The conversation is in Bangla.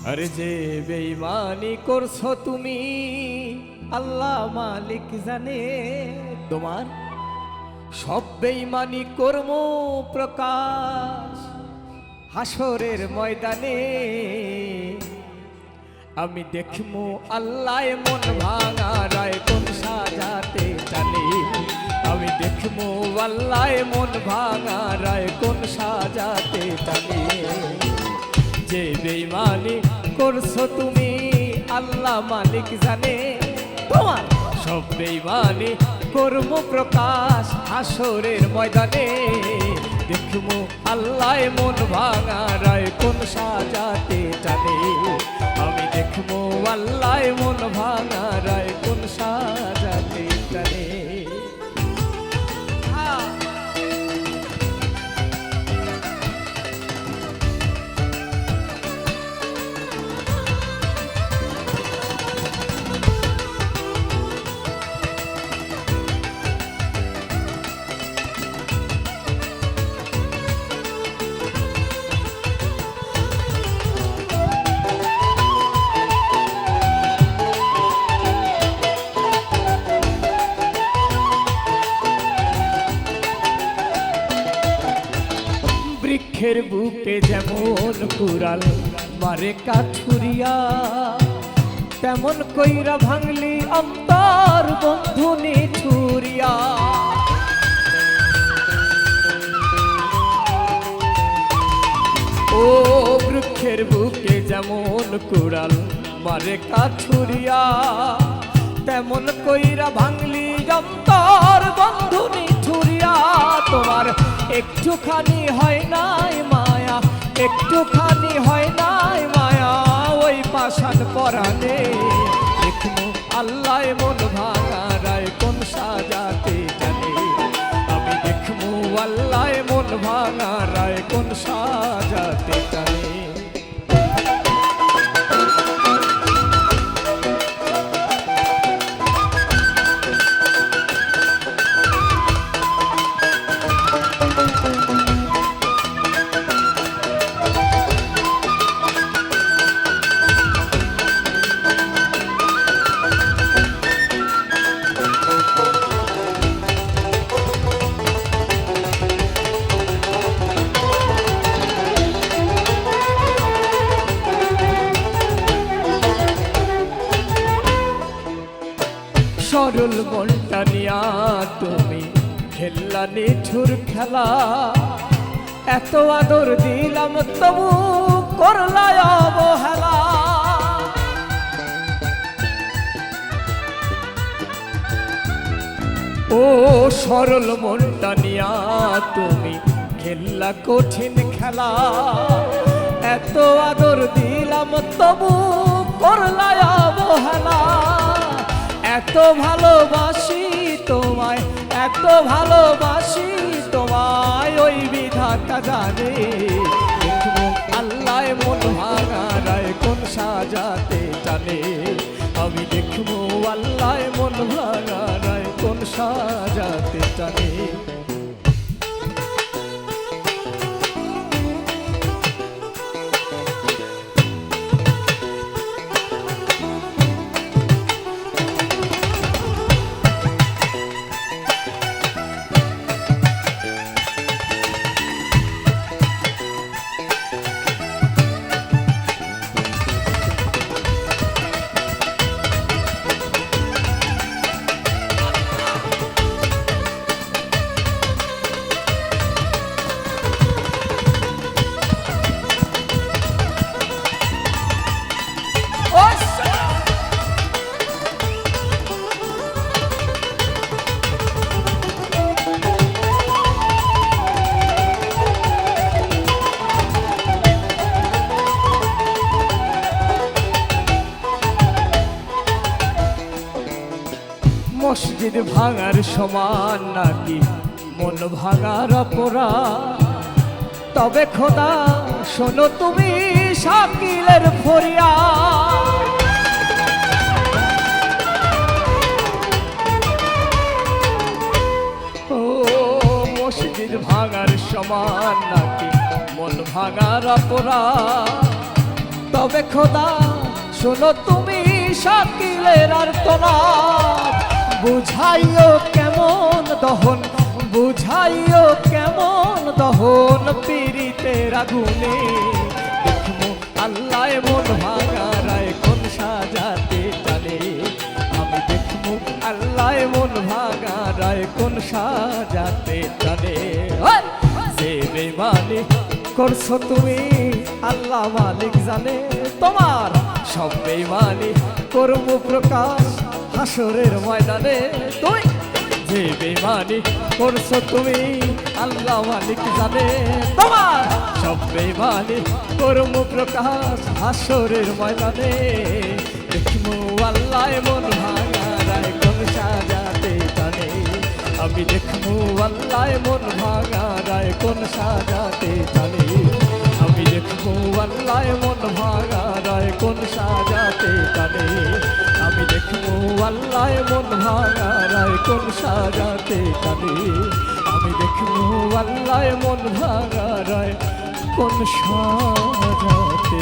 আরে যে বেঈমানি করছো তুমি আল্লাহ মালিক জানে, তোমার সব বেঈমানি কর্ম প্রকাশ হাসরের ময়দানে। আমি দেখমু আল্লাহ মন ভাঙা রায় কোন সাজাতে জানে। আমি দেখমু আল্লাহ মন ভাঙা রায় কোন সাজাতে জানে। যে বেঈমানি করছো তুমি আল্লাহ মালিক জানে, তোমার সব বেঈমানি কর্ম প্রকাশ হাসরের ময়দানে। দেখমু আল্লাহ মন ভাঙা রায় কোন সাজাতে জানে। আমি দেখমু আল্লাহ মন ভাঙা রায় কোন সাজাতে জানে। বৃক্ষের বুকে যেমন কুড়াল মারে কাঠুরিয়া, তেমন কইরা ভাঙলি অন্তর বন্ধু নিঠুরিয়া। ও বৃক্ষের বুকে যেমন কুড়াল মারে কাঠুরিয়া, তেমন কইরা ভাঙলি অন্তর বন্ধু নিঠুরিয়া। তোমার একটুখানি হয় নাই মায়া, একটুখানি হয় নাই মায়া ওই পাষাণ পরাণে। দেখমু আল্লাহ মন ভাঙা রায় কোন সাজাতে জানে। আমি দেখমু আল্লাহ মন ভাঙা রায় কোন সাজাতে জানে। সরল মনটা নিয়া তুমি খেললা নিঠুর খেলা, এত আদর দিলাম তবু করলা অবহেলা। ও সরল মনটা নিয়া তুমি খেললা কঠিন খেলা, এত আদর দিলাম তবু করলা অবহেলা। এত ভালোবাসি তোমায়, এত ভালোবাসি তোমায় ওই বিধাতা জানে। দেখবো আল্লাহ মন ভাঙা রায় কোন সাজাতে জানে। আমি দেখবো আল্লাহ মন ভাঙা রায় কোন সাজাতে জানে। মসজিদ ভাঙার সমান নাকি মন ভাঙার অপরাধ? তবে খোদা শোনো তুমি শাকিলের ফরিয়াদ। ও মসজিদ ভাঙার সমান নাকি মন ভাঙার অপরাধ? তবে খোদা শোনো তুমি শাকিলের আর্তনাদ, বুঝাইও কেমন দহন, বুঝাইও কেমন দহন পীড়িতের আগুনে। দেখমু আল্লাহ মন ভাঙারায় কোন সাজাতে জানে, আমি দেখমু আল্লাহ মন ভাঙারায় কোন সাজাতে জানে। যে বেমানি করছো তুমি আল্লাহ মালিক জানে, তোমার সব বেমানি করব প্রকাশ হাসরের ময়দানে। তুই যে বেমানি করছো তুমি আল্লাহ মালিক জানে, তোমার সব বেমানি করব প্রকাশ হাসরের ময়দানে। দেখমু আল্লাহ মন ভাঙারায় কোন সাজাতে জানে, আমি দেখমু আল্লাহ মন ভাঙারায় কোন সাজাতে জানে, আমি দেখমু আল্লাহ মন ভাঙারায় কোন সাজাতে জানে, আমি দেখমু আল্লাহ মন ভাঙারায় কোন সাজাতে জানে, আমি দেখমু আল্লাহ মন ভাঙারায় কোন সাজাতে